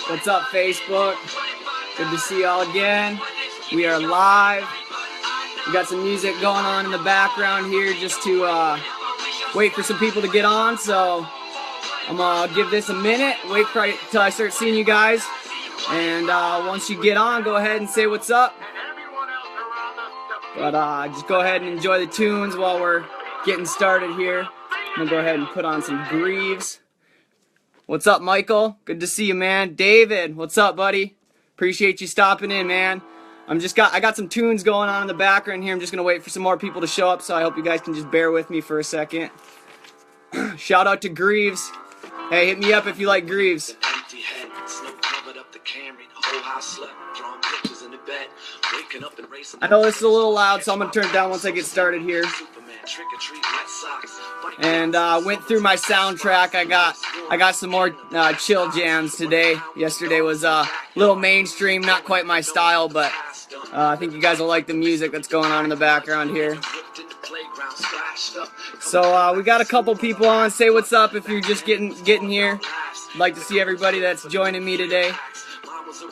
What's up, Facebook? Good to see y'all again. We are live. We got some music going on in the background here just to wait for some people to get on. So I'm gonna give this a minute, wait till I start seeing you guys. And once you get on, go ahead and say what's up. But just go ahead and enjoy the tunes while we're getting started here. I'm gonna go ahead and put on some Greaves. What's up, Michael? Good to see you, man. David, what's up, buddy? Appreciate you stopping in, man. I got some tunes going on in the background here. I'm just gonna wait for some more people to show up, so I hope you guys can just bear with me for a second. Shout out to Greaves. Hey, hit me up if you like Greaves. I know this is a little loud, so I'm gonna turn it down once I get started here. And went through my soundtrack. I got some more chill jams today. Yesterday was a little mainstream, not quite my style, but I think you guys will like the music that's going on in the background here. So we got a couple people on. Say what's up if you're just getting here. I'd like to see everybody that's joining me today.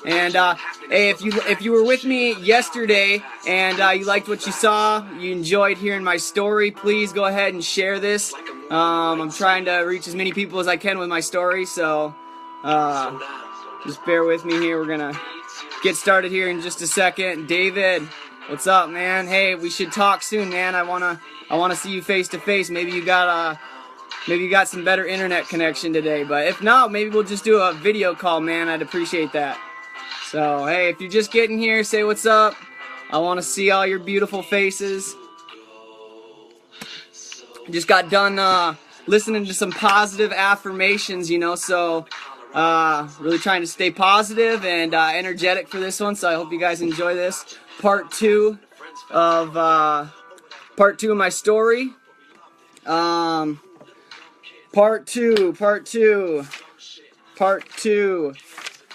And hey, if you were with me yesterday and you liked what you saw, you enjoyed hearing my story, please go ahead and share this. I'm trying to reach as many people as I can with my story, so just bear with me here. We're gonna get started here in just a second. David, what's up, man? Hey, we should talk soon, man. I wanna see you face to face. Maybe you got some better internet connection today, but if not, maybe we'll just do a video call, man. I'd appreciate that. So, hey, if you're just getting here, say what's up. I want to see all your beautiful faces. Just got done listening to some positive affirmations, so really trying to stay positive and energetic for this one. So I hope you guys enjoy this. Part two of my story. Part two.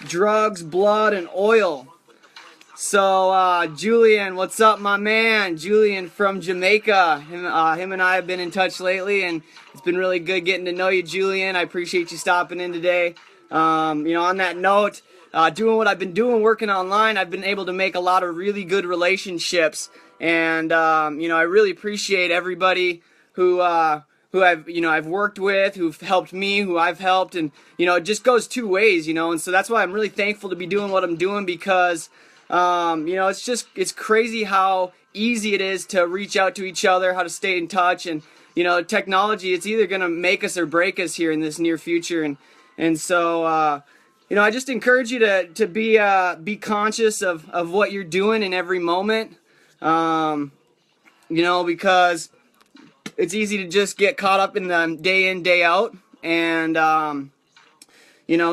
Drugs, blood, and oil. So, Julian, what's up, my man? Julian from Jamaica. Him and I have been in touch lately, and it's been really good getting to know you, Julian. I appreciate you stopping in today. On that note, doing what I've been doing, working online, I've been able to make a lot of really good relationships. And, I really appreciate everybody who I've worked with, who've helped me, who I've helped, and it just goes two ways, and so that's why I'm really thankful to be doing what I'm doing, because it's crazy how easy it is to reach out to each other, how to stay in touch, and technology, it's either gonna make us or break us here in this near future, and so I just encourage you to be conscious of what you're doing in every moment, because it's easy to just get caught up in the day in, day out. And,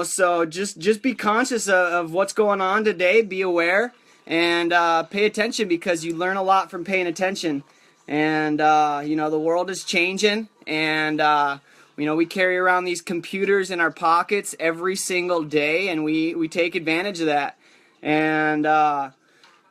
so just be conscious of what's going on today. Be aware and pay attention, because you learn a lot from paying attention. And, the world is changing. And, we carry around these computers in our pockets every single day. And we take advantage of that. And,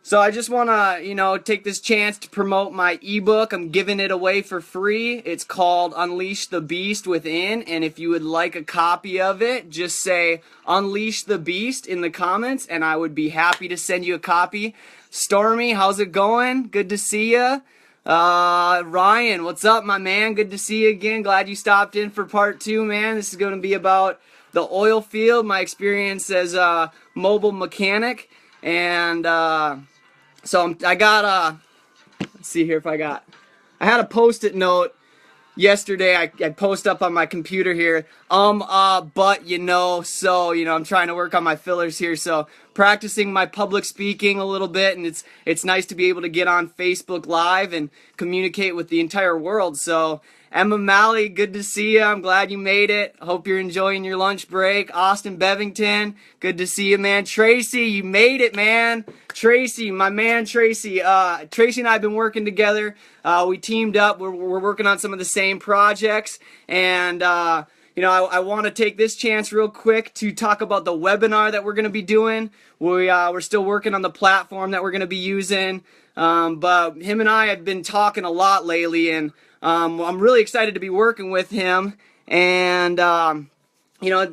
so I just want to, take this chance to promote my ebook. I'm giving it away for free. It's called Unleash the Beast Within. And if you would like a copy of it, just say Unleash the Beast in the comments, and I would be happy to send you a copy. Stormy, how's it going? Good to see you. Ryan, what's up, my man? Good to see you again. Glad you stopped in for part two, man. This is going to be about the oil field, my experience as a mobile mechanic. And, so I got let's see here if I had a post-it note yesterday. I post up on my computer here, but so I'm trying to work on my fillers here, so practicing my public speaking a little bit, and it's nice to be able to get on Facebook Live and communicate with the entire world. So Emma Malley, good to see you. I'm glad you made it. Hope you're enjoying your lunch break. Austin Bevington, good to see you, man. Tracy, you made it, man. Tracy, my man, Tracy. Tracy and I have been working together. We teamed up. We're working on some of the same projects. And, I want to take this chance real quick to talk about the webinar that we're going to be doing. We're still working on the platform that we're going to be using. But him and I have been talking a lot lately, and I'm really excited to be working with him. And you know,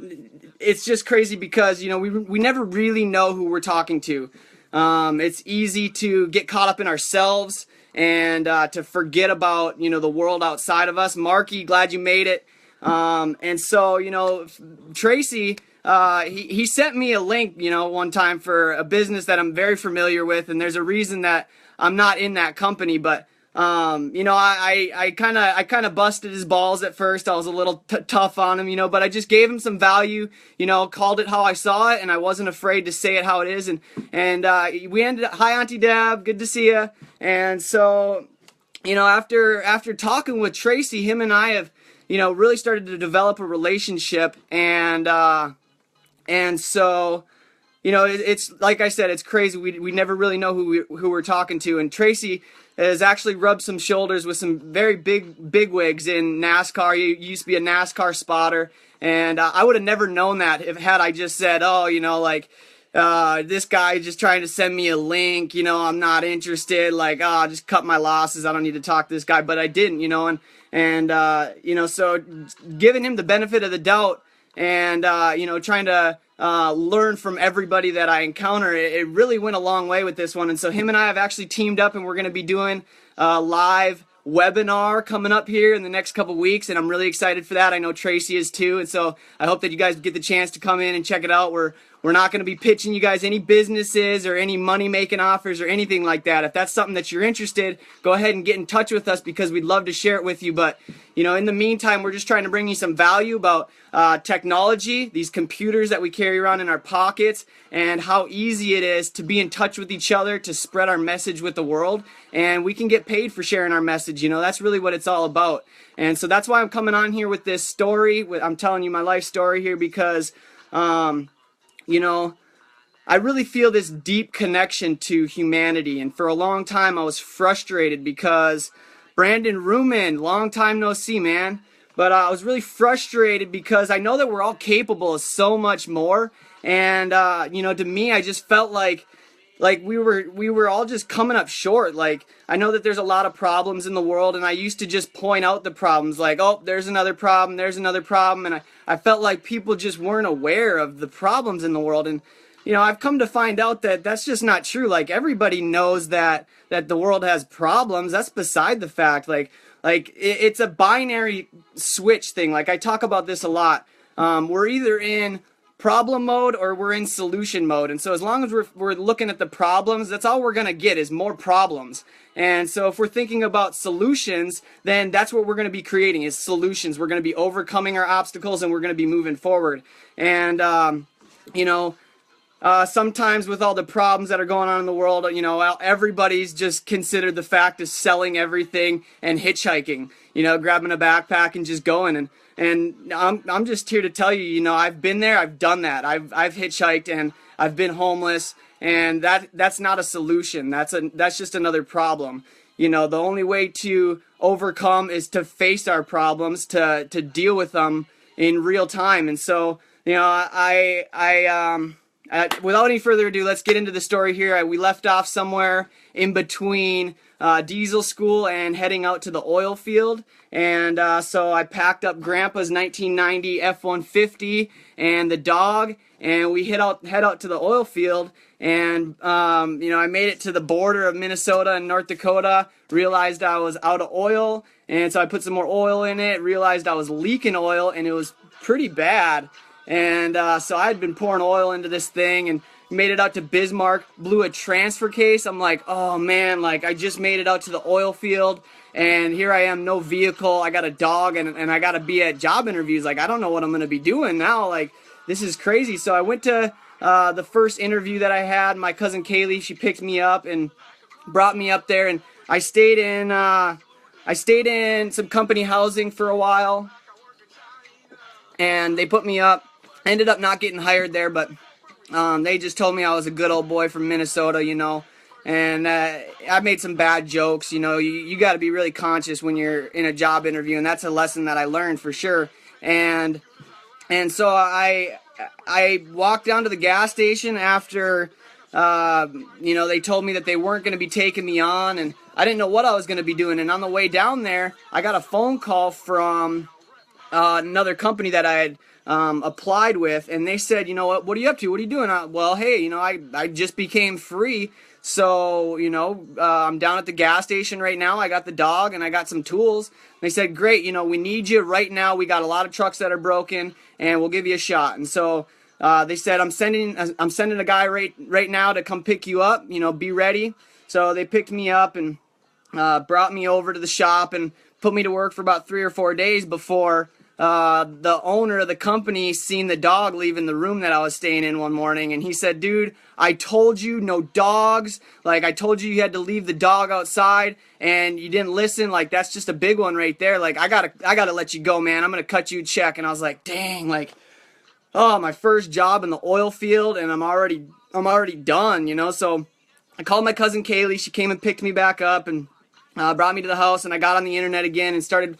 it's just crazy because, you know, we never really know who we're talking to. It's easy to get caught up in ourselves and to forget about, you know, the world outside of us. Marky, glad you made it. And so, you know, Tracy, he sent me a link, you know, one time for a business that I'm very familiar with, and there's a reason that I'm not in that company, but you know, I kind of busted his balls at first. I was a little tough on him, you know, but I just gave him some value, you know, called it how I saw it, and I wasn't afraid to say it how it is. And we ended up, hi Auntie Deb, good to see you. And so, you know, after talking with Tracy, him and I have, you know, really started to develop a relationship, and so, you know, it's like I said, it's crazy. We never really know who we're talking to. And Tracy has actually rubbed some shoulders with some very big wigs in NASCAR. He used to be a NASCAR spotter, and I would have never known that had I just said, oh, you know, like this guy just trying to send me a link. You know, I'm not interested. Like, oh, just cut my losses. I don't need to talk to this guy. But I didn't, you know, and you know, so giving him the benefit of the doubt and you know, trying to learn from everybody that I encounter, it really went a long way with this one. And so him and I have actually teamed up, and we're going to be doing a live webinar coming up here in the next couple weeks, and I'm really excited for that. I know Tracy is too, and so I hope that you guys get the chance to come in and check it out. We're not going to be pitching you guys any businesses or any money-making offers or anything like that. If that's something that you're interested, go ahead and get in touch with us because we'd love to share it with you. But, you know, in the meantime, we're just trying to bring you some value about technology, these computers that we carry around in our pockets, and how easy it is to be in touch with each other, to spread our message with the world. And we can get paid for sharing our message. You know, that's really what it's all about. And so that's why I'm coming on here with this story. I'm telling you my life story here because, you know, I really feel this deep connection to humanity. And for a long time, I was frustrated because Brandon Ruman, long time no see, man. But I was really frustrated because I know that we're all capable of so much more. And, you know, to me, I just felt like we were all just coming up short. Like, I know that there's a lot of problems in the world, and I used to just point out the problems, like, oh, there's another problem, and I felt like people just weren't aware of the problems in the world. And, you know, I've come to find out that that's just not true. Like, everybody knows that the world has problems. That's beside the fact. Like it's a binary switch thing. Like, I talk about this a lot. We're either in problem mode or we're in solution mode. And so as long as we're looking at the problems, that's all we're going to get is more problems. And so if we're thinking about solutions, then that's what we're going to be creating is solutions. We're going to be overcoming our obstacles, and we're going to be moving forward. And, you know, sometimes with all the problems that are going on in the world, you know, everybody's just considered the fact of selling everything and hitchhiking, you know, grabbing a backpack and just going. And I'm just here to tell you, you know, I've been there, I've done that. I've hitchhiked and I've been homeless, and that's not a solution. That's just another problem. You know, the only way to overcome is to face our problems, to deal with them in real time. And so, you know, without any further ado, let's get into the story here. We left off somewhere in between diesel school and heading out to the oil field. And so I packed up Grandpa's 1990 F-150 and the dog, and we head out to the oil field. And you know, I made it to the border of Minnesota and North Dakota, realized I was out of oil, and so I put some more oil in it, realized I was leaking oil, and it was pretty bad. And so I had been pouring oil into this thing and made it out to Bismarck, blew a transfer case. I'm like, oh man, like I just made it out to the oil field, and here I am, no vehicle. I got a dog, and I got to be at job interviews. Like, I don't know what I'm going to be doing now. Like, this is crazy. So I went to the first interview that I had. My cousin Kaylee, she picked me up and brought me up there, and I stayed in some company housing for a while, and they put me up. I ended up not getting hired there, but they just told me I was a good old boy from Minnesota, you know. And I made some bad jokes, you know. You got to be really conscious when you're in a job interview, and that's a lesson that I learned for sure. And so I walked down to the gas station after, you know, they told me that they weren't going to be taking me on, and I didn't know what I was going to be doing. And on the way down there, I got a phone call from another company that I had applied with, and they said, you know what are you up to? What are you doing? Well, hey, you know, I just became free, so, you know, I'm down at the gas station right now. I got the dog and I got some tools. They said, great, you know, we need you right now. We got a lot of trucks that are broken, and we'll give you a shot. And so they said, I'm sending a guy right now to come pick you up. You know, be ready. So they picked me up and brought me over to the shop and put me to work for about 3 or 4 days before the owner of the company seen the dog leaving the room that I was staying in one morning, and he said, dude, I told you no dogs. Like, I told you had to leave the dog outside, and you didn't listen. Like, that's just a big one right there. Like, I gotta let you go, man. I'm gonna cut you a check. And I was like, dang, like, oh, my first job in the oil field, and I'm already done, you know. So I called my cousin Kaylee. She came and picked me back up and brought me to the house, and I got on the internet again and started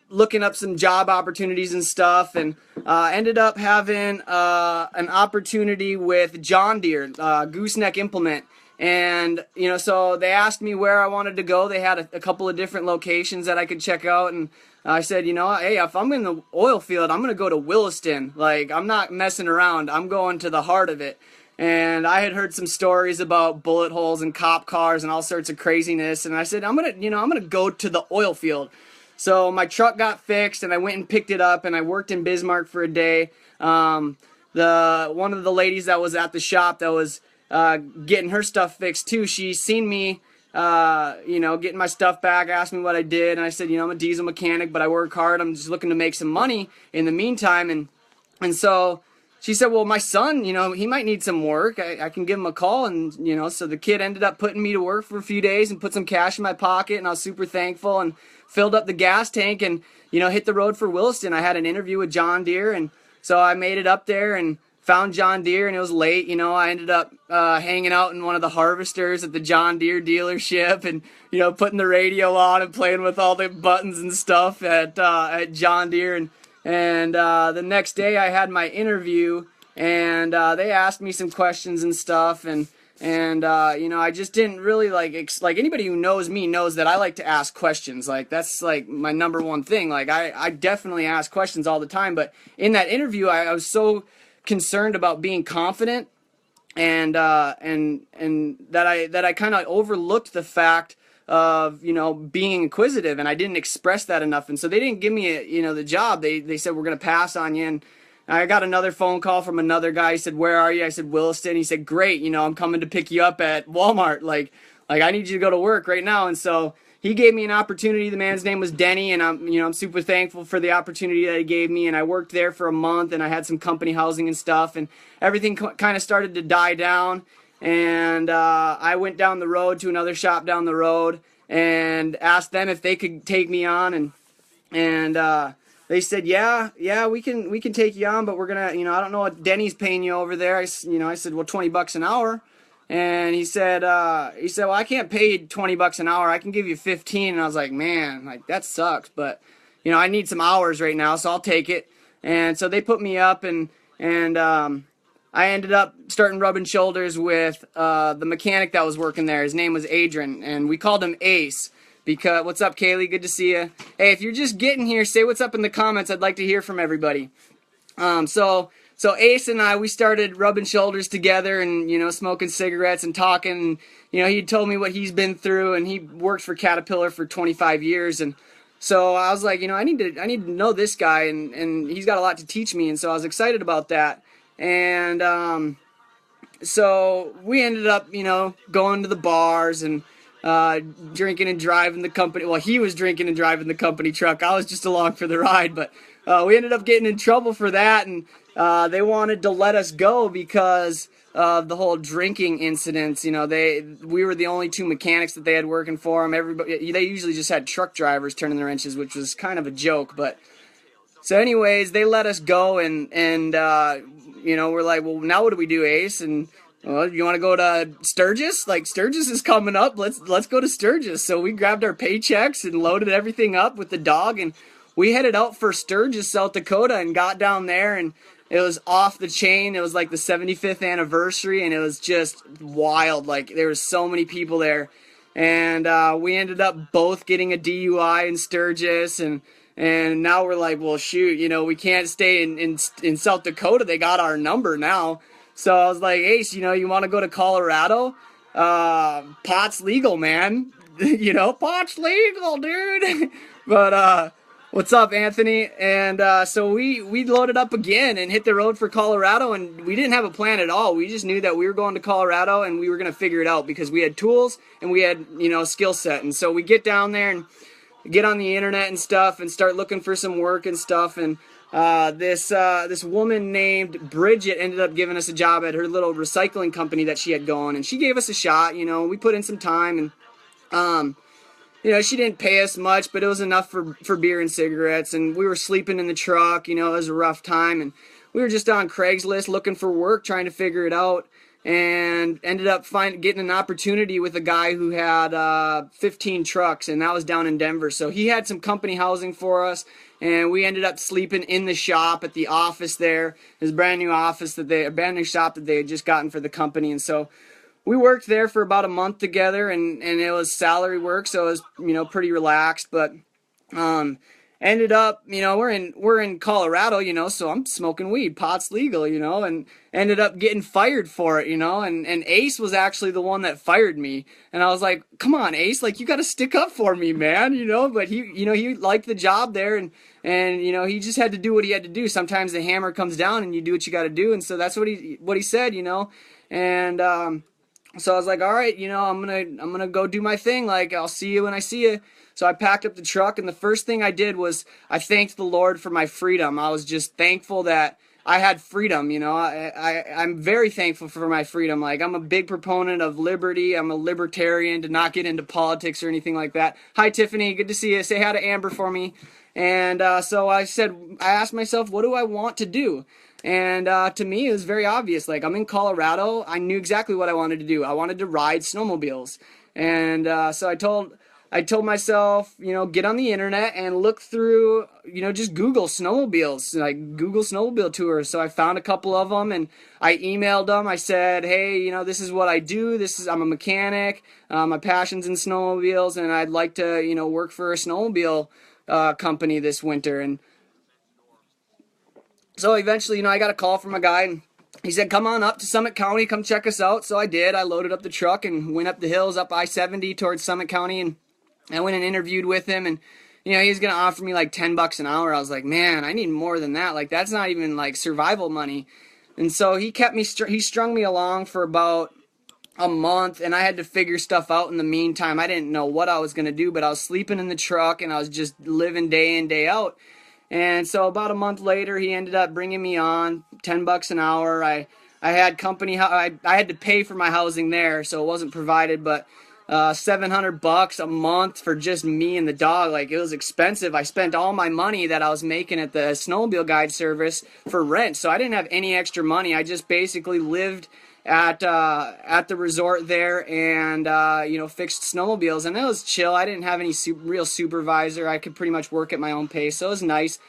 looking up some job opportunities and stuff, and ended up having an opportunity with John Deere, Gooseneck Implement. And, you know, so they asked me where I wanted to go. They had a couple of different locations that I could check out, and I said, you know, hey, if I'm in the oil field, I'm going to go to Williston. Like, I'm not messing around. I'm going to the heart of it. And I had heard some stories about bullet holes and cop cars and all sorts of craziness, and I said, I'm going to go to the oil field. So my truck got fixed, and I went and picked it up, and I worked in Bismarck for a day. One of the ladies that was at the shop that was getting her stuff fixed too, she seen me, you know, getting my stuff back, asked me what I did, and I said, you know, I'm a diesel mechanic, but I work hard. I'm just looking to make some money in the meantime. And so she said, well, my son, you know, he might need some work. I can give him a call. And, you know, so the kid ended up putting me to work for a few days and put some cash in my pocket, and I was super thankful, and filled up the gas tank and, you know, hit the road for Williston. I had an interview with John Deere, and so I made it up there and found John Deere, and it was late. You know, I ended up hanging out in one of the harvesters at the John Deere dealership, and, you know, putting the radio on and playing with all the buttons and stuff at John Deere. And the next day I had my interview, and they asked me some questions and stuff, and you know, I just didn't really like anybody who knows me knows that I like to ask questions. Like, that's like my number one thing. Like, I definitely ask questions all the time, but in that interview I was so concerned about being confident, and that I kind of overlooked the fact of, you know, being inquisitive, and I didn't express that enough, and so they didn't give me you know, the job. They said, we're gonna pass on you. And I got another phone call from another guy. He said, where are you? I said, Williston. He said, great, you know, I'm coming to pick you up at Walmart. Like I need you to go to work right now. And so he gave me an opportunity. The man's name was Denny, and I'm super thankful for the opportunity that he gave me. And I worked there for a month, and I had some company housing and stuff, and everything kind of started to die down. And I went down the road to another shop down the road and asked them if they could take me on, and they said, yeah, we can take you on, but we're gonna, you know, I don't know what Denny's paying you over there. I said, well, $20 an hour. And he said, well, I can't pay you $20 an hour. I can give you 15. And I was like, man, like, that sucks, but, you know, I need some hours right now, so I'll take it. And so they put me up, and I ended up starting rubbing shoulders with the mechanic that was working there. His name was Adrian, and we called him Ace. Because, what's up, Kaylee? Good to see you. Hey, if you're just getting here, say what's up in the comments. I'd like to hear from everybody. So Ace and I, we started rubbing shoulders together, and, you know, smoking cigarettes and talking. And, you know, he told me what he's been through, and he worked for Caterpillar for 25 years. And so I was like, you know, I need to know this guy, and he's got a lot to teach me. And so I was excited about that. And so we ended up, you know, going to the bars and drinking and driving the company. Well, he was drinking and driving the company truck. I was just along for the ride, but we ended up getting in trouble for that, and they wanted to let us go because of the whole drinking incidents. You know, we were the only two mechanics that they had working for them. Everybody, they usually just had truck drivers turning the wrenches, which was kind of a joke. But so, anyways, they let us go, and you know, we're like, well, now what do we do, Ace? And well, you want to go to Sturgis? Like, Sturgis is coming up. Let's go to Sturgis. So we grabbed our paychecks and loaded everything up with the dog, and we headed out for Sturgis, South Dakota, and got down there, and it was off the chain. It was like the 75th anniversary, and it was just wild. Like, there was so many people there, and we ended up both getting a DUI in Sturgis, and And now we're like, well, shoot, you know, we can't stay in South Dakota. They got our number now. So I was like, Ace, you know, you want to go to Colorado? Pot's legal, man. You know, pot's legal, dude. But what's up, Anthony? And so we loaded up again and hit the road for Colorado, and we didn't have a plan at all. We just knew that we were going to Colorado and we were going to figure it out because we had tools and we had, you know, skill set. And so we get down there and get on the internet and stuff and start looking for some work and stuff. And this woman named Bridget ended up giving us a job at her little recycling company that she had going, and she gave us a shot. You know, we put in some time, and you know, she didn't pay us much, but it was enough for beer and cigarettes. And we were sleeping in the truck. You know, it was a rough time, and we were just on Craigslist looking for work, trying to figure it out. And ended up getting an opportunity with a guy who had 15 trucks, and that was down in Denver. So he had some company housing for us, and we ended up sleeping in the shop at the office there. His brand new office a brand new shop that they had just gotten for the company. And so we worked there for about a month together, and it was salary work, so it was, you know, pretty relaxed. But ended up, you know, we're in Colorado, you know, so I'm smoking weed, pot's legal, you know, and ended up getting fired for it, you know, and Ace was actually the one that fired me. And I was like, come on, Ace, like, you got to stick up for me, man, you know. But he, you know, he liked the job there, and you know, he just had to do what he had to do. Sometimes the hammer comes down and you do what you got to do. And so that's what he said, you know. And so I was like, all right, you know, I'm gonna go do my thing. Like, I'll see you when I see you. So I packed up the truck, and the first thing I did was I thanked the Lord for my freedom. I was just thankful that I had freedom, you know. I'm very thankful for my freedom. Like, I'm a big proponent of liberty. I'm a libertarian, to not get into politics or anything like that. Hi, Tiffany. Good to see you. Say hi to Amber for me. And so I asked myself, what do I want to do? And to me, it was very obvious. Like, I'm in Colorado. I knew exactly what I wanted to do. I wanted to ride snowmobiles. And so I told myself, you know, get on the internet and look through, you know, just Google snowmobiles, like Google snowmobile tours. So I found a couple of them, and I emailed them. I said, hey, you know, this is what I do. I'm a mechanic. My passion's in snowmobiles, and I'd like to, you know, work for a snowmobile company this winter. And so eventually, you know, I got a call from a guy, and he said, come on up to Summit County, come check us out. So I did. I loaded up the truck and went up the hills, up I-70 towards Summit County, and I went and interviewed with him, and, you know, he was going to offer me like $10 an hour. I was like, man, I need more than that. Like, that's not even like survival money. And so he kept me, he strung me along for about a month, and I had to figure stuff out in the meantime. I didn't know what I was going to do, but I was sleeping in the truck, and I was just living day in, day out. And so about a month later, he ended up bringing me on $10 an hour. I had company, I had to pay for my housing there, so it wasn't provided, but $700 a month for just me and the dog. Like, it was expensive. I spent all my money that I was making at the snowmobile guide service for rent, so I didn't have any extra money. I just basically lived at the resort there, and you know, fixed snowmobiles, and it was chill. I didn't have any real supervisor. I could pretty much work at my own pace, so it was nice.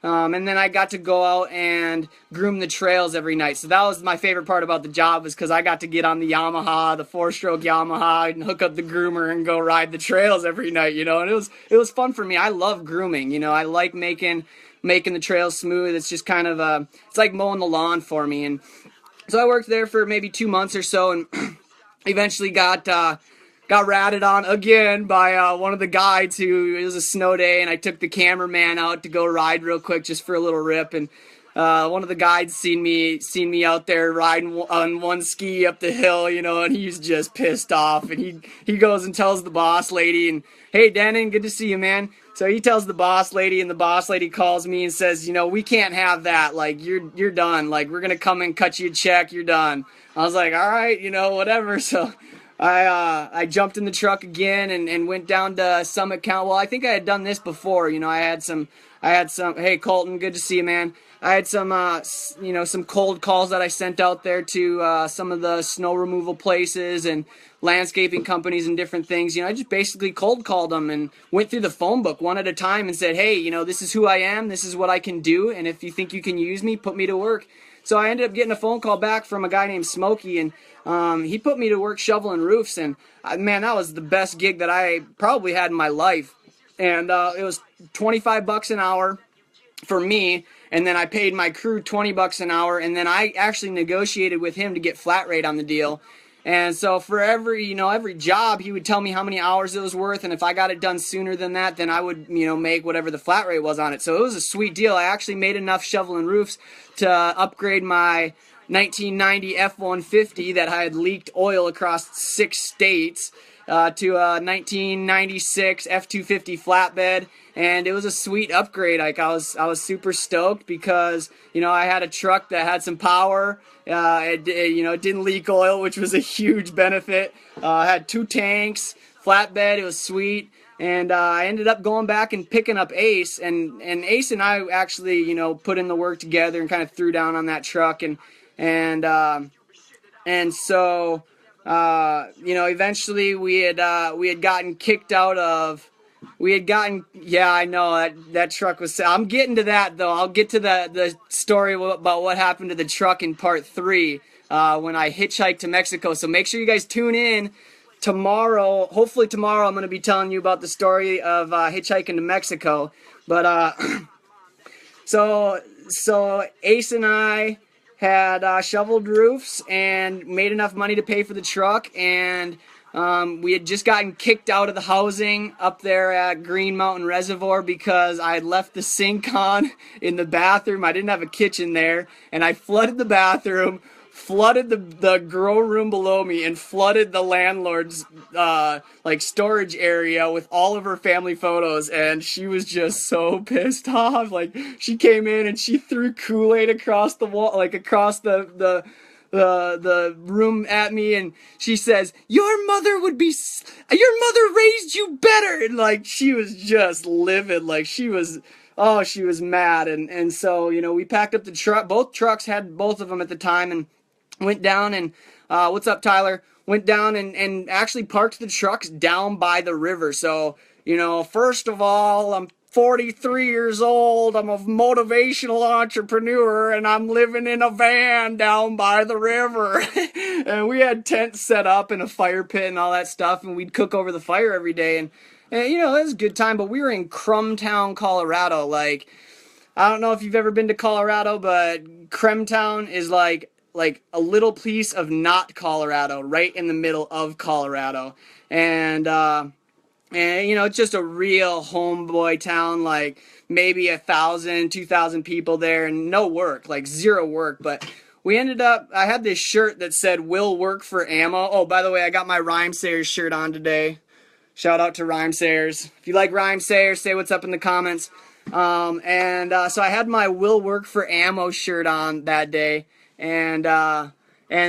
And then I got to go out and groom the trails every night. So that was my favorite part about the job, was because I got to get on the Yamaha, the 4-stroke Yamaha, and hook up the groomer and go ride the trails every night, you know. And it was fun for me. I love grooming, you know. I like making the trails smooth. It's just kind of it's like mowing the lawn for me. And so I worked there for maybe 2 months or so, and eventually got ratted on again by one of the guides. It was a snow day, and I took the cameraman out to go ride real quick just for a little rip, and one of the guides seen me out there riding on one ski up the hill, you know, and he's just pissed off, and he goes and tells the boss lady, and, hey, Denon, good to see you, man. So he tells the boss lady, and the boss lady calls me and says, you know, we can't have that. Like, you're done. Like, we're gonna come and cut you a check. You're done. I was like, all right, you know, whatever. So I jumped in the truck again and went down to Summit County. Well, I think I had done this before. You know, I had some. Hey, Colton, good to see you, man. I had some, you know, some cold calls that I sent out there to some of the snow removal places and landscaping companies and different things. You know, I just basically cold called them and went through the phone book one at a time and said, hey, you know, this is who I am, this is what I can do, and if you think you can use me, put me to work. So I ended up getting a phone call back from a guy named Smokey, and he put me to work shoveling roofs, and man, that was the best gig that I probably had in my life. and it was 25 bucks an hour for me, and then I paid my crew 20 bucks an hour, and then I actually negotiated with him to get flat rate on the deal. And so for every job, he would tell me how many hours it was worth, and if I got it done sooner than that, then I would, make whatever the flat rate was on it. So it was a sweet deal. I actually made enough shoveling roofs to upgrade my 1990 F-150 that I had leaked oil across 6 states to a 1996 F-250 flatbed, and it was a sweet upgrade. Like I was super stoked because I had a truck that had some power. It didn't leak oil, which was a huge benefit. I had 2 tanks, flatbed. It was sweet. And I ended up going back and picking up Ace, and Ace and I actually put in the work together and kind of threw down on that truck, and so eventually we had gotten kicked out of. Yeah, I know that truck was. I'm getting to that though. I'll get to the story about what happened to the truck in part 3 when I hitchhiked to Mexico. So make sure you guys tune in tomorrow. Hopefully tomorrow I'm going to be telling you about the story of hitchhiking to Mexico. But so Ace and I had shoveled roofs and made enough money to pay for the truck, and we had just gotten kicked out of the housing up there at Green Mountain Reservoir because I had left the sink on in the bathroom. I didn't have a kitchen there, and I flooded the bathroom, flooded the grow room below me, and flooded the landlord's storage area with all of her family photos. And she was just so pissed off. Like, she came in and she threw Kool-Aid across the wall, like across the room at me, and she says, your mother raised you better. And like, she was just livid. Like, she was mad. And so we packed up the truck. Both trucks had both of them at the time, and went down and what's up, Tyler? Went down and actually parked the trucks down by the river. So first of all, I'm 43 years old, I'm a motivational entrepreneur, and I'm living in a van down by the river. And we had tents set up and a fire pit and all that stuff, and we'd cook over the fire every day, and it was a good time. But we were in Crumtown, Colorado. Like, I don't know if you've ever been to Colorado, but Crumtown is like a little piece of not Colorado, right in the middle of Colorado. And it's just a real homeboy town, like maybe 1,000, 2,000 people there, and no work, like zero work. But we ended up, I had this shirt that said, "Will work for ammo." Oh, by the way, I got my Rhymesayers shirt on today. Shout out to Rhymesayers. If you like Rhymesayers, say what's up in the comments. So I had my "Will work for ammo" shirt on that day. And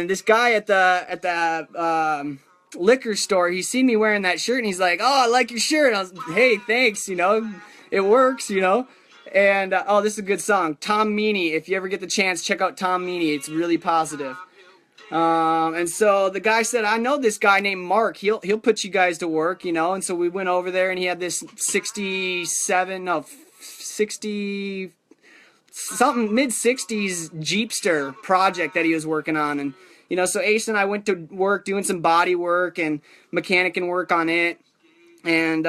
this guy at the liquor store, he seen me wearing that shirt, and he's like, "Oh, I like your shirt." And I was, "Hey, thanks, it works, And this is a good song, Tom Meany. If you ever get the chance, check out Tom Meany. It's really positive. And so the guy said, "I know this guy named Mark. He'll put you guys to work, And so we went over there, and he had this 60 something mid-60s Jeepster project that he was working on. And so Ace and I went to work doing some body work and mechanicing work on it. And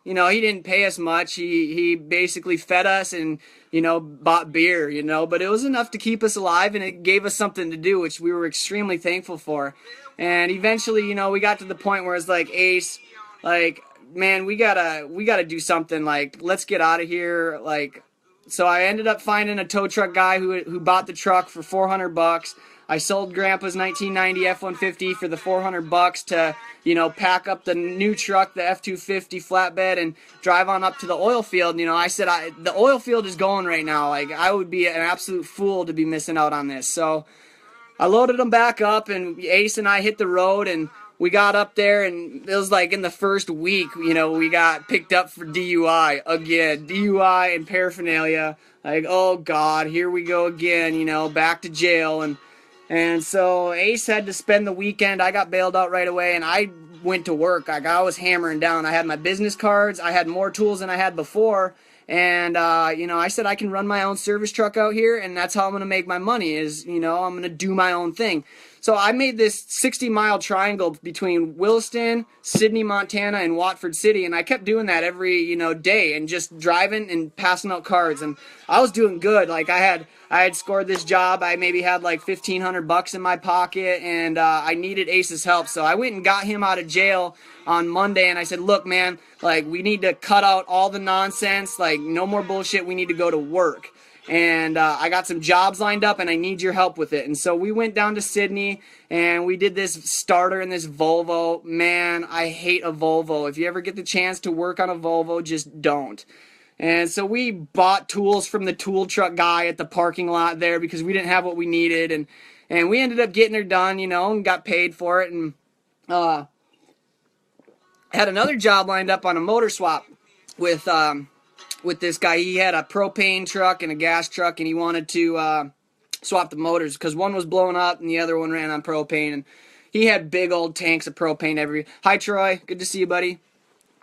he didn't pay us much. He basically fed us and bought beer, but it was enough to keep us alive, and it gave us something to do, which we were extremely thankful for. And eventually we got to the point where it's like, "Ace, like, man, we gotta do something. Like, let's get out of here." Like, so I ended up finding a tow truck guy who bought the truck for $400. I sold Grandpa's 1990 F-150 for the $400 to, pack up the new truck, the F-250 flatbed, and drive on up to the oil field. I said, the oil field is going right now. Like, I would be an absolute fool to be missing out on this. So I loaded them back up, and Ace and I hit the road, and we got up there, and it was like in the first week, we got picked up for DUI again. DUI and paraphernalia. Like, oh God, here we go again, back to jail. And so Ace had to spend the weekend. I got bailed out right away, and I went to work. I was hammering down. I had my business cards. I had more tools than I had before. And, I said I can run my own service truck out here, and that's how I'm going to make my money is, I'm going to do my own thing. So I made this 60-mile triangle between Williston, Sidney, Montana, and Watford City, and I kept doing that every, day, and just driving and passing out cards, and I was doing good. Like I had scored this job. I maybe had like $1,500 in my pocket, and I needed Ace's help. So I went and got him out of jail on Monday, and I said, look, man, like, we need to cut out all the nonsense. Like, no more bullshit. We need to go to work. And I got some jobs lined up, and I need your help with it. And so we went down to Sydney, and we did this starter in this Volvo. Man, I hate a Volvo. If you ever get the chance to work on a Volvo, just don't. And so we bought tools from the tool truck guy at the parking lot there because we didn't have what we needed. And we ended up getting her done, and got paid for it. And had another job lined up on a motor swap with this guy. He had a propane truck and a gas truck, and he wanted to swap the motors because one was blowing up and the other one ran on propane. And he had big old tanks of propane every. Hi, Troy. Good to see you, buddy.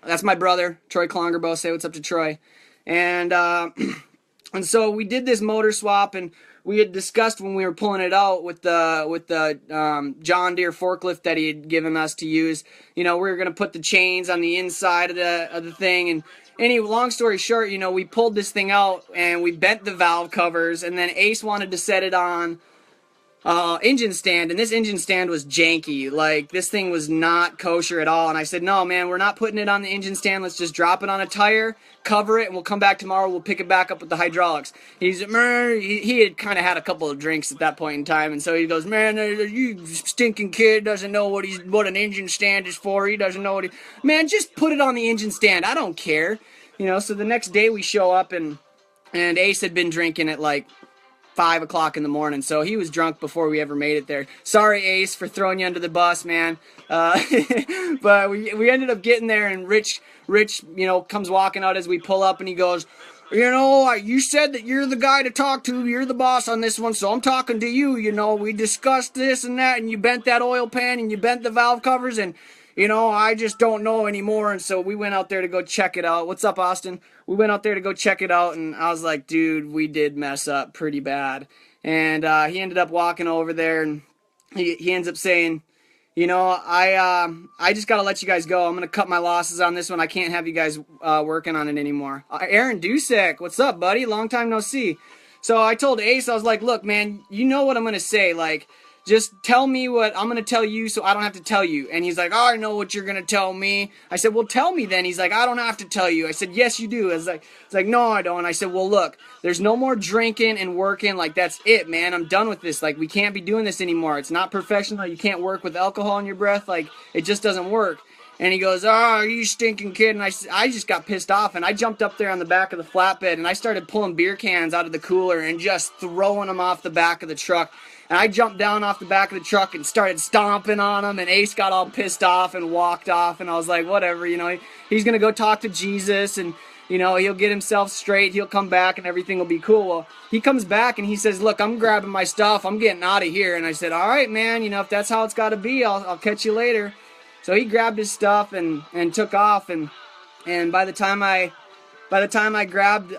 That's my brother, Troy Klongerbo. Say what's up to Troy. And and so we did this motor swap, and we had discussed when we were pulling it out with the John Deere forklift that he had given us to use. We were gonna put the chains on the inside of the thing. And anyway, long story short, we pulled this thing out and we bent the valve covers, and then Ace wanted to set it on engine stand, and this engine stand was janky. Like, this thing was not kosher at all. And I said, no, man, we're not putting it on the engine stand. Let's just drop it on a tire, cover it, and we'll come back tomorrow. We'll pick it back up with the hydraulics. He had kind of had a couple of drinks at that point in time, and so he goes, man, you stinking kid doesn't know what an engine stand is for. He doesn't know man, just put it on the engine stand. I don't care. So the next day we show up, and Ace had been drinking at like 5 o'clock in the morning, so he was drunk before we ever made it there. Sorry, Ace, for throwing you under the bus, man. But we ended up getting there, and Rich, comes walking out as we pull up, and he goes, you said that you're the guy to talk to. You're the boss on this one, so I'm talking to you. We discussed this and that, and you bent that oil pan, and you bent the valve covers, and I just don't know anymore. And so we went out there to go check it out. What's up, Austin? We went out there to go check it out, and I was like, dude, we did mess up pretty bad. And he ended up walking over there, and he ends up saying, I just got to let you guys go. I'm going to cut my losses on this one. I can't have you guys working on it anymore. Aaron Dusek, what's up, buddy? Long time no see. So I told Ace, I was like, look, man, you know what I'm going to say. Like, just tell me what I'm going to tell you so I don't have to tell you. And he's like, oh, I know what you're going to tell me. I said, well, tell me then. He's like, I don't have to tell you. I said, yes, you do. It's like, no, I don't. I said, well, look, there's no more drinking and working. Like, that's it, man. I'm done with this. Like, we can't be doing this anymore. It's not professional. You can't work with alcohol in your breath. Like, it just doesn't work. And he goes, oh, you stinking kid. And I just got pissed off. And I jumped up there on the back of the flatbed, and I started pulling beer cans out of the cooler and just throwing them off the back of the truck. And I jumped down off the back of the truck and started stomping on him, and Ace got all pissed off and walked off, and I was like, whatever, he's going to go talk to Jesus, and, he'll get himself straight, he'll come back, and everything will be cool. Well, he comes back, and he says, look, I'm grabbing my stuff, I'm getting out of here. And I said, all right, man, if that's how it's got to be, I'll catch you later. So he grabbed his stuff and took off, and by the time I grabbed,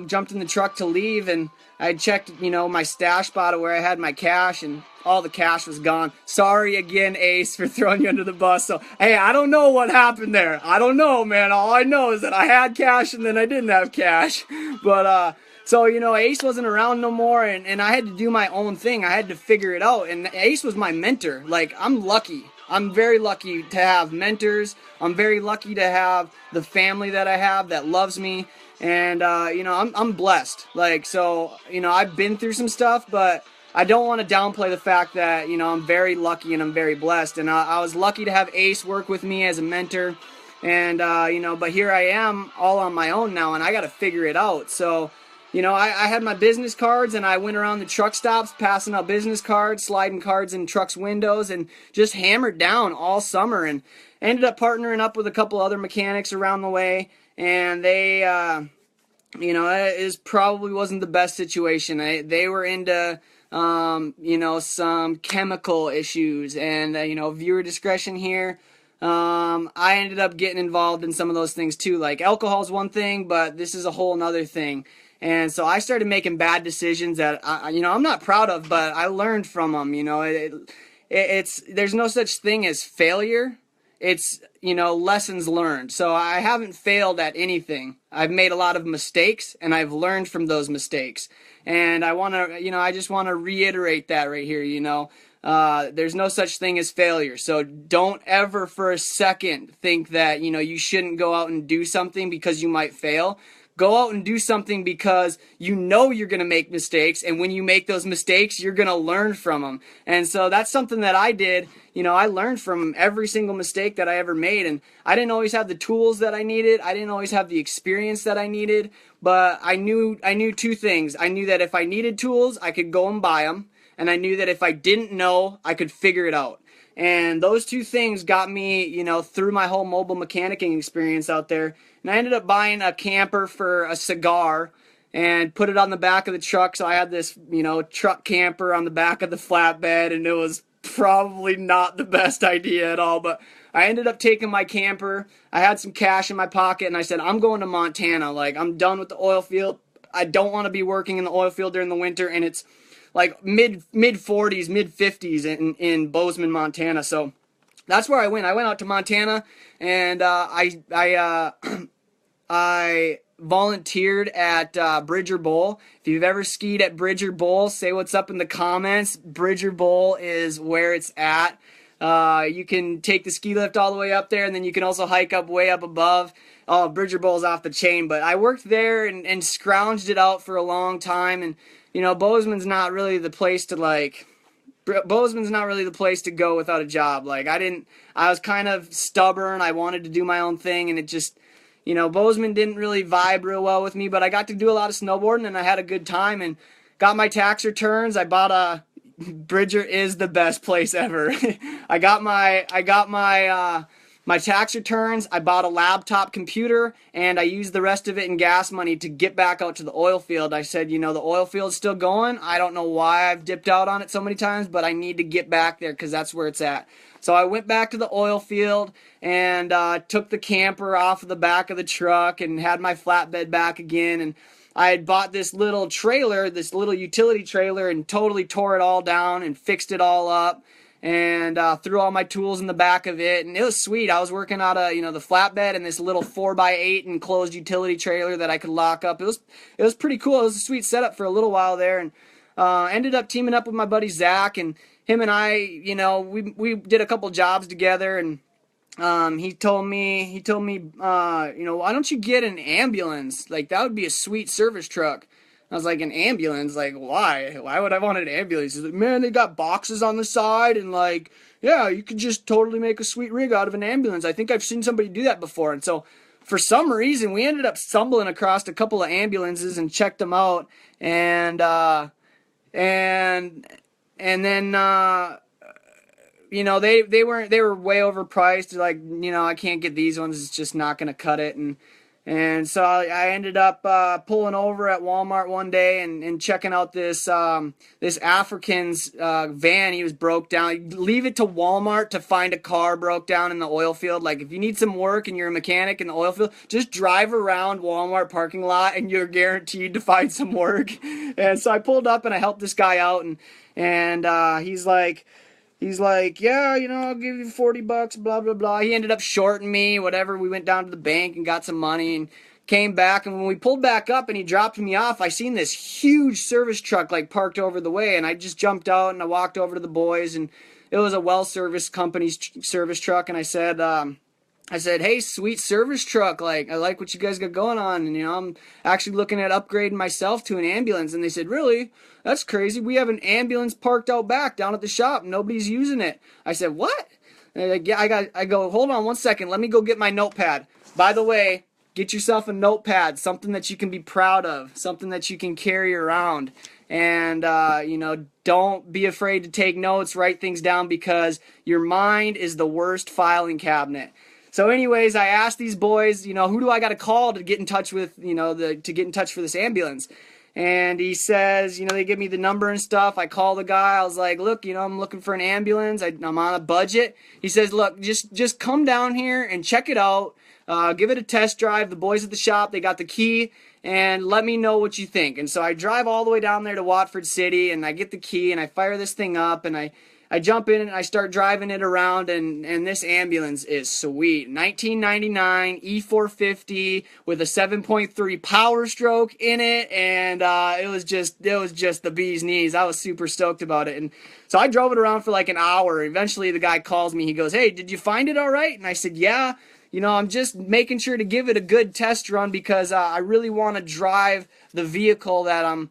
jumped in the truck to leave, and I checked, my stash spot where I had my cash, and all the cash was gone. Sorry again, Ace, for throwing you under the bus. So, hey, I don't know what happened there. I don't know, man. All I know is that I had cash and then I didn't have cash. But, so, Ace wasn't around no more, and I had to do my own thing. I had to figure it out, and Ace was my mentor. Like, I'm lucky. I'm very lucky to have mentors. I'm very lucky to have the family that I have that loves me. And, I'm blessed. Like, so, I've been through some stuff, but I don't want to downplay the fact that, I'm very lucky and I'm very blessed. And I was lucky to have Ace work with me as a mentor. And, but here I am all on my own now, and I got to figure it out. So, I had my business cards, and I went around the truck stops passing out business cards, sliding cards in trucks' windows, and just hammered down all summer, and ended up partnering up with a couple other mechanics around the way. And they, it probably wasn't the best situation. They were into, some chemical issues, and, viewer discretion here. I ended up getting involved in some of those things too. Like, alcohol's one thing, but this is a whole nother thing. And so I started making bad decisions that I'm not proud of, but I learned from them. It's there's no such thing as failure. It's lessons learned. So I haven't failed at anything. I've made a lot of mistakes, and I've learned from those mistakes. And I just want to reiterate that right here. There's no such thing as failure. So don't ever for a second think that you shouldn't go out and do something because you might fail. Go out and do something because you're going to make mistakes, and when you make those mistakes, you're going to learn from them. And so that's something that I did. I learned from every single mistake that I ever made, and I didn't always have the tools that I needed. I didn't always have the experience that I needed, but I knew two things. I knew that if I needed tools, I could go and buy them, and I knew that if I didn't know, I could figure it out. And those two things got me, through my whole mobile mechanicking experience out there. And I ended up buying a camper for a cigar and put it on the back of the truck. So I had this, truck camper on the back of the flatbed, and it was probably not the best idea at all. But I ended up taking my camper. I had some cash in my pocket, and I said, I'm going to Montana. Like, I'm done with the oil field. I don't want to be working in the oil field during the winter, and it's like mid 40s, mid 50s in Bozeman, Montana. So that's where I went. I went out to Montana, and I volunteered at Bridger Bowl. If you've ever skied at Bridger Bowl, say what's up in the comments. Bridger Bowl is where it's at. You can take the ski lift all the way up there, and then you can also hike up way up above. Oh, Bridger Bowl's off the chain, but I worked there and scrounged it out for a long time. And Bozeman's not really the place to go without a job. I was kind of stubborn. I wanted to do my own thing, and it just, Bozeman didn't really vibe real well with me, but I got to do a lot of snowboarding, and I had a good time and got my tax returns. Bridger is the best place ever. I got my tax returns. I bought a laptop computer, and I used the rest of it in gas money to get back out to the oil field. I said, the oil field's still going. I don't know why I've dipped out on it so many times, but I need to get back there because that's where it's at. So I went back to the oil field and took the camper off of the back of the truck and had my flatbed back again. And I had bought this little trailer, this little utility trailer, and totally tore it all down and fixed it all up. And threw all my tools in the back of it, and it was sweet. I was working out of the flatbed and this little 4x8 enclosed utility trailer that I could lock up. It was pretty cool. It was a sweet setup for a little while there, and ended up teaming up with my buddy Zach, and him and I, we did a couple jobs together, and he told me, why don't you get an ambulance? Like, that would be a sweet service truck. I was like, an ambulance? Like, why? Why would I want an ambulance? He's like, man, they got boxes on the side, and yeah, you could just totally make a sweet rig out of an ambulance. I think I've seen somebody do that before. And so for some reason, we ended up stumbling across a couple of ambulances and checked them out. And then, they were way overpriced. Like, I can't get these ones. It's just not going to cut it. And so I ended up pulling over at Walmart one day and checking out this African's van. He was broke down. Leave it to Walmart to find a car broke down in the oil field. Like, if you need some work and you're a mechanic in the oil field, just drive around Walmart parking lot and you're guaranteed to find some work. And so I pulled up and I helped this guy out, and he's like, yeah, I'll give you $40, blah, blah, blah. He ended up shorting me, whatever. We went down to the bank and got some money and came back. And when we pulled back up and he dropped me off, I seen this huge service truck parked over the way. And I just jumped out and I walked over to the boys, and it was a well service company's service truck. And I said, hey, sweet service truck, I like what you guys got going on, and I'm actually looking at upgrading myself to an ambulance. And they said, really? That's crazy. We have an ambulance parked out back down at the shop. Nobody's using it. I said, what? And they're like, yeah, I go, hold on one second. Let me go get my notepad. By the way, get yourself a notepad, something that you can be proud of, something that you can carry around. And, don't be afraid to take notes, write things down, because your mind is the worst filing cabinet. So anyways, I asked these boys, who do I got to call to get in touch with, to get in touch for this ambulance? And he says, they give me the number and stuff. I call the guy. I was like, look, I'm looking for an ambulance. I'm on a budget. He says, look, just come down here and check it out. Give it a test drive. The boys at the shop, they got the key, and let me know what you think. And so I drive all the way down there to Watford City, and I get the key, and I fire this thing up, and I jump in and I start driving it around, and this ambulance is sweet. 1999 E450 with a 7.3 Power Stroke in it, and it was just the bee's knees. I was super stoked about it, and so I drove it around for like an hour. Eventually, the guy calls me. He goes, "Hey, did you find it all right?" And I said, "Yeah. You know, I'm just making sure to give it a good test run because I really want to drive the vehicle that I'm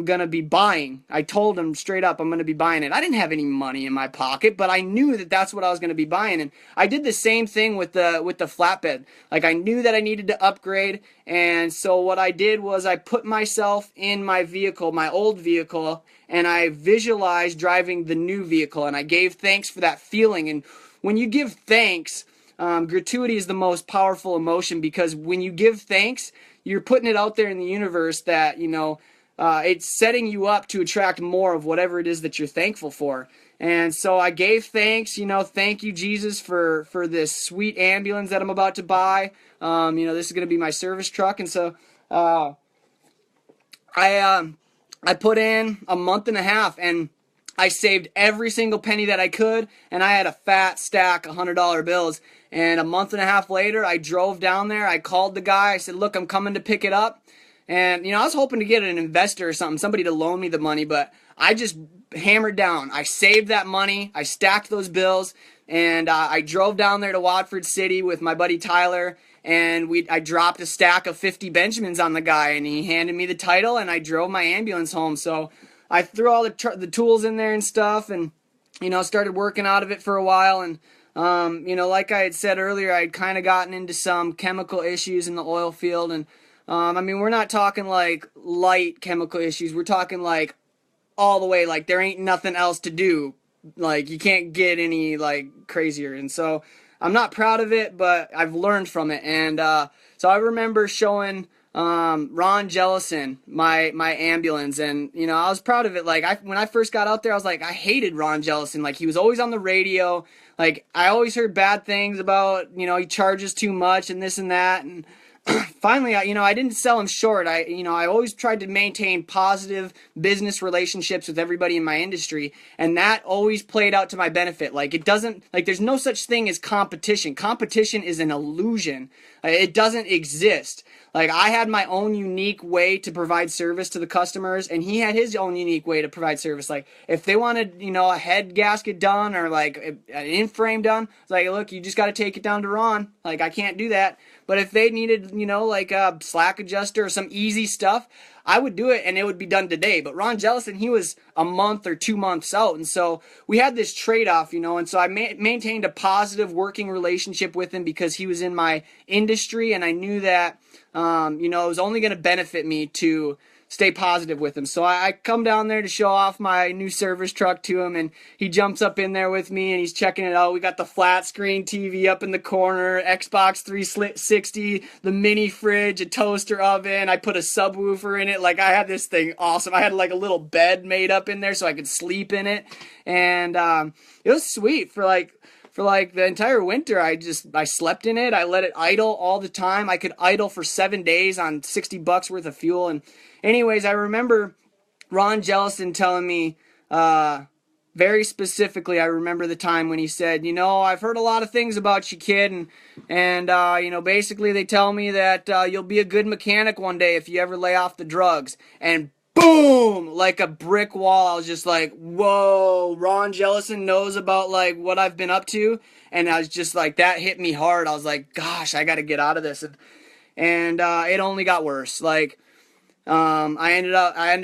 going to be buying." I told him straight up I'm going to be buying it. I didn't have any money in my pocket, but I knew that that's what I was going to be buying. And I did the same thing with the flatbed. Like, I knew that I needed to upgrade, and so what I did was I put myself in my vehicle, my old vehicle, and I visualized driving the new vehicle, and I gave thanks for that feeling. And when you give thanks, gratuity is the most powerful emotion, because when you give thanks, you're putting it out there in the universe that, you know, it's setting you up to attract more of whatever it is that you're thankful for. And so I gave thanks, you know, thank you, Jesus, for this sweet ambulance that I'm about to buy. You know, this is going to be my service truck. And so I put in a month and a half, and I saved every single penny that I could, and I had a fat stack of $100 bills. And a month and a half later, I drove down there. I called the guy. I said, "Look, I'm coming to pick it up." And, you know, I was hoping to get an investor or something, somebody to loan me the money, but I just hammered down. I saved that money. I stacked those bills, and I drove down there to Watford City with my buddy Tyler, and I dropped a stack of 50 Benjamins on the guy, and he handed me the title, and I drove my ambulance home. So I threw all the tools in there and stuff, and, you know, started working out of it for a while. And you know, like I had said earlier, I'd kind of gotten into some chemical issues in the oil field. And I mean, we're not talking like light chemical issues. We're talking like all the way, like there ain't nothing else to do. Like, you can't get any like crazier. And so I'm not proud of it, but I've learned from it. And so I remember showing Ron Jellison my ambulance, and you know, I was proud of it. Like, when I first got out there, I was like, I hated Ron Jellison. Like, he was always on the radio. Like, I always heard bad things about, you know, he charges too much and this and that. And finally, you know, I didn't sell him short. I always tried to maintain positive business relationships with everybody in my industry, and that always played out to my benefit. Like, it doesn't, like, there's no such thing as competition. Competition is an illusion. It doesn't exist. Like, I had my own unique way to provide service to the customers, and he had his own unique way to provide service. Like, if they wanted, you know, a head gasket done or like an in-frame done, it's like, look, you just got to take it down to Ron. Like, I can't do that. But if they needed, you know, like a slack adjuster or some easy stuff, I would do it, and it would be done today. But Ron Jellison, he was a month or 2 months out. And so we had this trade-off, you know, and so I maintained a positive working relationship with him because he was in my industry, and I knew that, you know, it was only going to benefit me to stay positive with him. So I come down there to show off my new service truck to him, and he jumps up in there with me, and he's checking it out. We got the flat screen TV up in the corner, Xbox 360, the mini fridge, a toaster oven. I put a subwoofer in it. Like, I had this thing awesome. I had like a little bed made up in there so I could sleep in it. And it was sweet for like the entire winter. I slept in it. I let it idle all the time. I could idle for 7 days on $60 worth of fuel. And anyways, I remember Ron Jellison telling me, very specifically, I remember the time when he said, you know, I've heard a lot of things about you, kid, and you know, basically they tell me that you'll be a good mechanic one day if you ever lay off the drugs. And boom, like a brick wall. I was just like, whoa, Ron Jellison knows about like what I've been up to. And I was just like, that hit me hard. I was like, gosh, I got to get out of this. And it only got worse. Like, I ended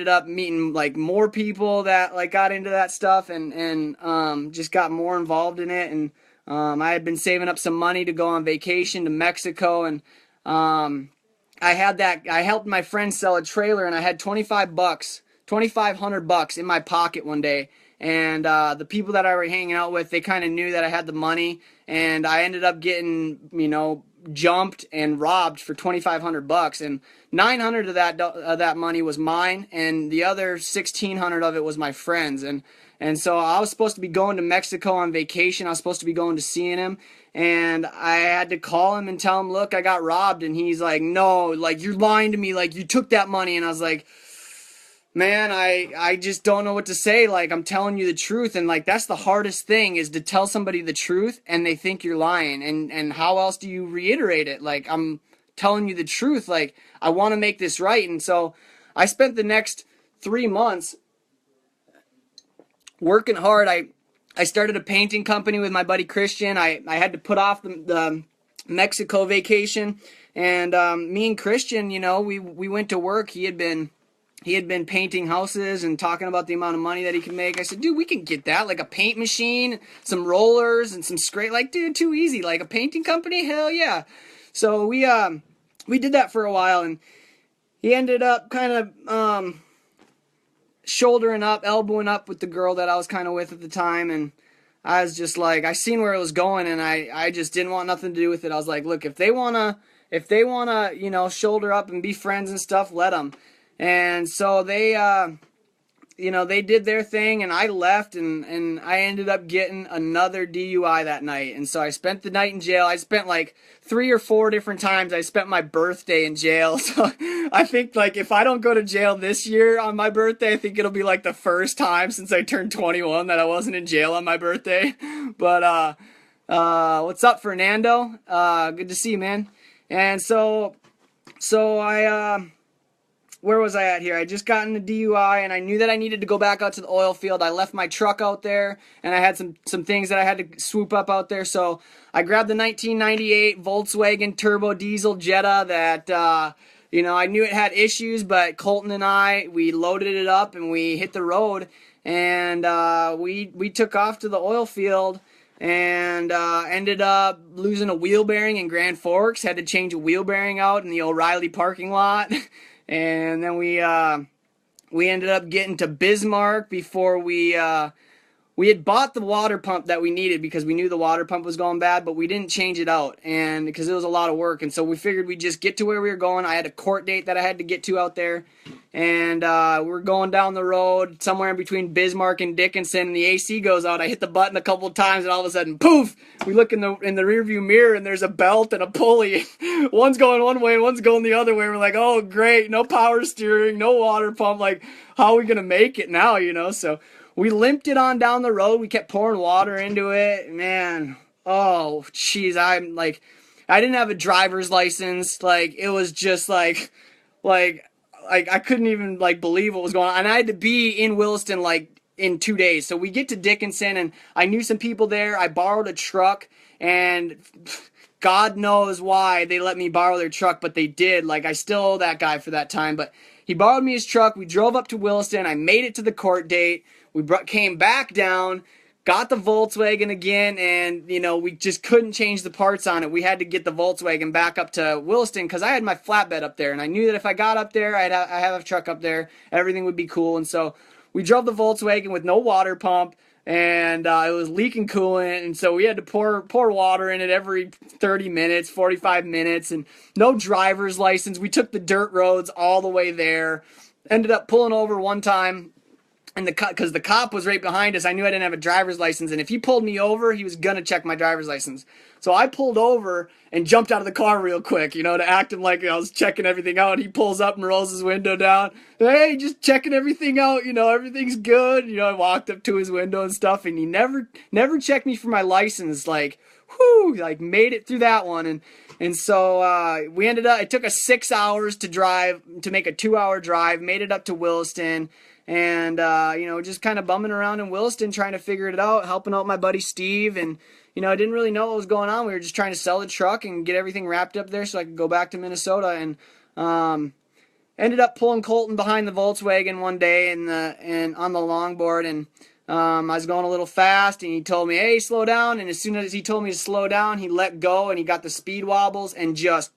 up meeting like more people that like got into that stuff, and just got more involved in it. And I had been saving up some money to go on vacation to Mexico, and I helped my friend sell a trailer, and I had $2,500 in my pocket one day. And the people that I were hanging out with, they kind of knew that I had the money, and I ended up getting, you know, jumped and robbed for $2,500, and 900 of that money was mine, and the other 1,600 of it was my friends. And so I was supposed to be going to Mexico on vacation. I was supposed to be going to seeing him, and I had to call him and tell him, look, I got robbed. And he's like, no, like, you're lying to me, like, you took that money. And I was like, man, I just don't know what to say. Like, I'm telling you the truth. And like, that's the hardest thing, is to tell somebody the truth and they think you're lying. And how else do you reiterate it? Like, I'm telling you the truth. Like, I want to make this right. And so I spent the next 3 months working hard. I started a painting company with my buddy Christian. I had to put off the Mexico vacation. And me and Christian, you know, we went to work. He had been painting houses and talking about the amount of money that he could make. I said, dude, we can get that. Like a paint machine, some rollers, and some spray. Like, dude, too easy. Like a painting company? Hell yeah. So we did that for a while, and he ended up kind of shouldering up, elbowing up with the girl that I was kind of with at the time. And I was just like, I seen where it was going, and I just didn't want nothing to do with it. I was like, look, if they wanna, you know, shoulder up and be friends and stuff, let them. And so they, you know, they did their thing, and I left, and I ended up getting another DUI that night. And so I spent the night in jail. I spent like 3 or 4 different times. I spent my birthday in jail. So I think, like, if I don't go to jail this year on my birthday, I think it'll be like the first time since I turned 21 that I wasn't in jail on my birthday. But what's up, Fernando? Good to see you, man. And so I where was I at here? I just gotten a DUI, and I knew that I needed to go back out to the oil field. I left my truck out there, and I had some things that I had to swoop up out there. So I grabbed the 1998 Volkswagen turbo diesel Jetta that, you know, I knew it had issues, but Colton and I, we loaded it up and we hit the road, and we took off to the oil field, and ended up losing a wheel bearing in Grand Forks. Had to change a wheel bearing out in the O'Reilly parking lot. And then we ended up getting to Bismarck before we had bought the water pump that we needed, because we knew the water pump was going bad, but we didn't change it out, and because it was a lot of work. And so we figured we'd just get to where we were going. I had a court date that I had to get to out there, and we're going down the road somewhere in between Bismarck and Dickinson, and the AC goes out. I hit the button a couple of times, and all of a sudden, poof, we look in the rearview mirror, and there's a belt and a pulley. One's going one way and one's going the other way. We're like, oh great, no power steering, no water pump. Like, how are we gonna make it now, you know? So we limped it on down the road. We kept pouring water into it. Man, oh, jeez, I'm like, I didn't have a driver's license. Like, it was just like I couldn't even, like, believe what was going on. And I had to be in Williston, like, in 2 days. So we get to Dickinson, and I knew some people there. I borrowed a truck, and God knows why they let me borrow their truck, but they did. Like, I still owe that guy for that time. But he borrowed me his truck. We drove up to Williston. I made it to the court date. We came back down, got the Volkswagen again, and, you know, we just couldn't change the parts on it. We had to get the Volkswagen back up to Williston, because I had my flatbed up there, and I knew that if I got up there, I have a truck up there, everything would be cool. And so we drove the Volkswagen with no water pump, and it was leaking coolant, and so we had to pour water in it every 30 minutes, 45 minutes, and no driver's license. We took the dirt roads all the way there. Ended up pulling over one time, and because the cop was right behind us, I knew I didn't have a driver's license, and if he pulled me over, he was gonna check my driver's license. So I pulled over and jumped out of the car real quick, you know, to act him like I was checking everything out. He pulls up and rolls his window down. Hey, just checking everything out, you know, everything's good. You know, I walked up to his window and stuff, and he never checked me for my license. Like, whoo, like, made it through that one. And so we ended up, it took us 6 hours to make a 2-hour drive, made it up to Williston. And, you know, just kind of bumming around in Williston trying to figure it out, helping out my buddy Steve. And, you know, I didn't really know what was going on. We were just trying to sell the truck and get everything wrapped up there so I could go back to Minnesota. And ended up pulling Colton behind the Volkswagen one day and on the longboard. And I was going a little fast, and he told me, hey, slow down. And as soon as he told me to slow down, he let go, and he got the speed wobbles and just,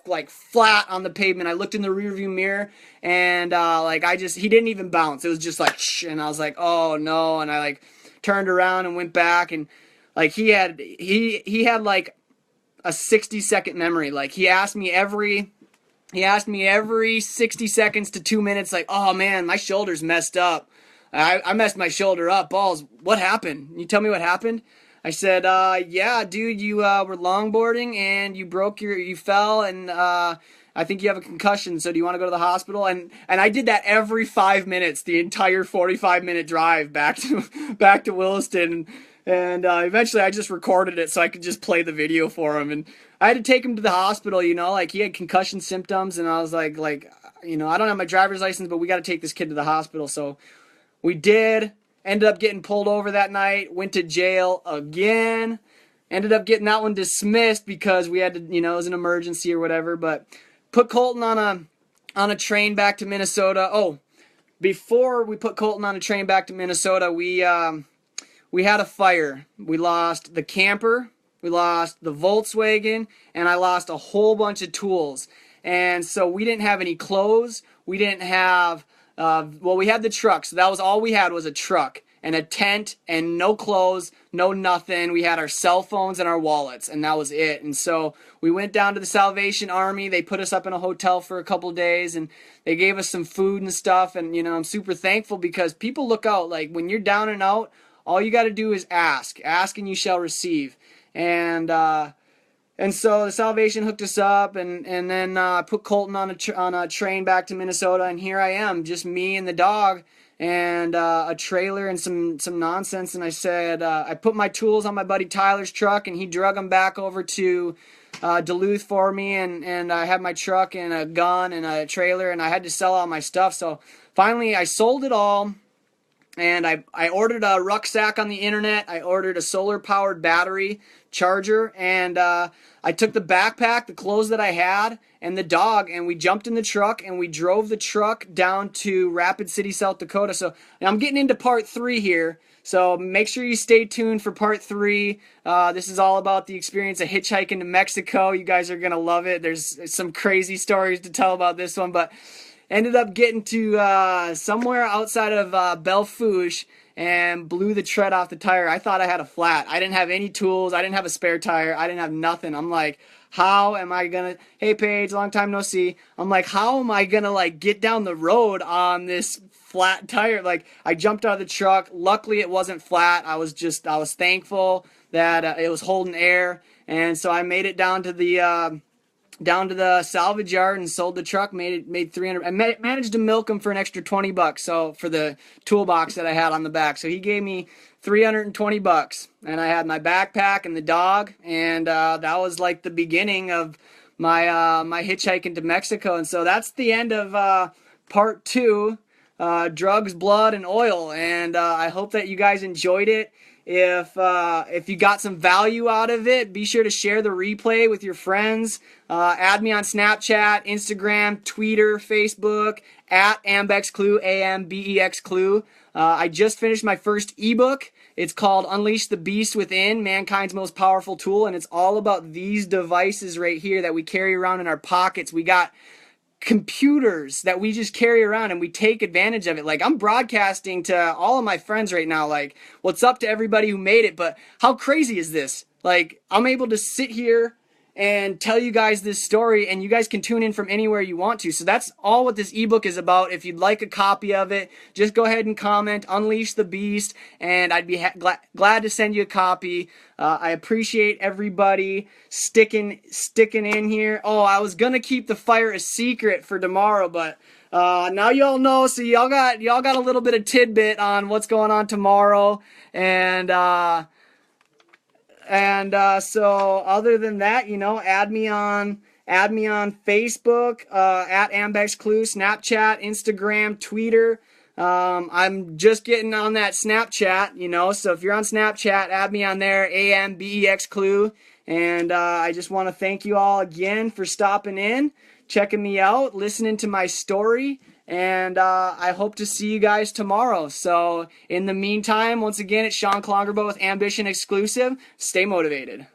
like, flat on the pavement. I looked in the rearview mirror, and he didn't even bounce. It was just like shh, and I was like, oh no. And I, like, turned around and went back, and, like, he had like a 60-second memory. Like he asked me every 60 seconds to 2 minutes, like, oh man, my shoulder's messed up. I messed my shoulder up. Balls, what happened? Can you tell me what happened? I said, yeah, dude, you were longboarding and you fell, and I think you have a concussion, so do you want to go to the hospital? And I did that every 5 minutes, the entire 45-minute drive back to Williston. And eventually I just recorded it so I could just play the video for him. And I had to take him to the hospital, like he had concussion symptoms, and I was like, I don't have my driver's license, but we got to take this kid to the hospital. So we did. Ended up getting pulled over that night, went to jail again. Ended up getting that one dismissed because we had to, it was an emergency or whatever. But put Colton on a train back to Minnesota. Oh, before we put Colton on a train back to Minnesota, we had a fire. We lost the camper, we lost the Volkswagen, and I lost a whole bunch of tools. And so we didn't have any clothes. We didn't have, we had the truck. So that was all we had, was a truck and a tent and no clothes, no nothing. We had our cell phones and our wallets, and that was it. And so we went down to the Salvation Army. They put us up in a hotel for a couple days, and they gave us some food and stuff. And, I'm super thankful because people look out. Like when you're down and out, all you got to do is ask. Ask and you shall receive. And so the Salvation hooked us up, and then put Colton on a train back to Minnesota, and here I am, just me and the dog, and a trailer and some nonsense. And I said, I put my tools on my buddy Tyler's truck, and he drug them back over to Duluth for me, and I had my truck and a gun and a trailer, and I had to sell all my stuff. So finally I sold it all. And I ordered a rucksack on the internet. I ordered a solar-powered battery charger. And I took the backpack, the clothes that I had, and the dog, and we jumped in the truck, and we drove the truck down to Rapid City, South Dakota. So I'm getting into part 3 here. So make sure you stay tuned for part 3. This is all about the experience of hitchhiking to Mexico. You guys are going to love it. There's some crazy stories to tell about this one, but ended up getting to somewhere outside of Belfouche and blew the tread off the tire. I thought I had a flat. I didn't have any tools. I didn't have a spare tire. I didn't have nothing. I'm like, how am I gonna, hey Paige, long time no see. I'm like, how am I gonna get down the road on this flat tire? Like, I jumped out of the truck. Luckily it wasn't flat. I was thankful that it was holding air. And so I made it down to the salvage yard and sold the truck, made 300. I managed to milk him for an extra $20, so for the toolbox that I had on the back. So he gave me $320, and I had my backpack and the dog, and that was like the beginning of my my hitchhiking to Mexico. And so that's the end of part 2, drugs, blood, and oil. And I hope that you guys enjoyed it. If you got some value out of it, be sure to share the replay with your friends. Add me on Snapchat, Instagram, Twitter, Facebook, at Ambex Clue, AMBEX Clue. I just finished my first ebook. It's called Unleash the Beast Within, Mankind's Most Powerful Tool, and it's all about these devices right here that we carry around in our pockets. We got computers that we just carry around and we take advantage of it. Like, I'm broadcasting to all of my friends right now, like, what's up to everybody who made it, but how crazy is this? Like, I'm able to sit here and tell you guys this story, and you guys can tune in from anywhere you want to. So that's all what this ebook is about. If you'd like a copy of it, just go ahead and comment Unleash the Beast, and I'd be glad to send you a copy. I appreciate everybody sticking in here. Oh, I was gonna keep the fire a secret for tomorrow, but now y'all know. So y'all got a little bit of tidbit on what's going on tomorrow, and so other than that, add me on Facebook, at Ambex Clue, Snapchat, Instagram, Twitter. I'm just getting on that Snapchat, so if you're on Snapchat, add me on there, AMBEX Clue. And I just want to thank you all again for stopping in, checking me out, listening to my story. And I hope to see you guys tomorrow. So in the meantime, once again, it's Sean Klongerbo with Ambition Exclusive. Stay motivated.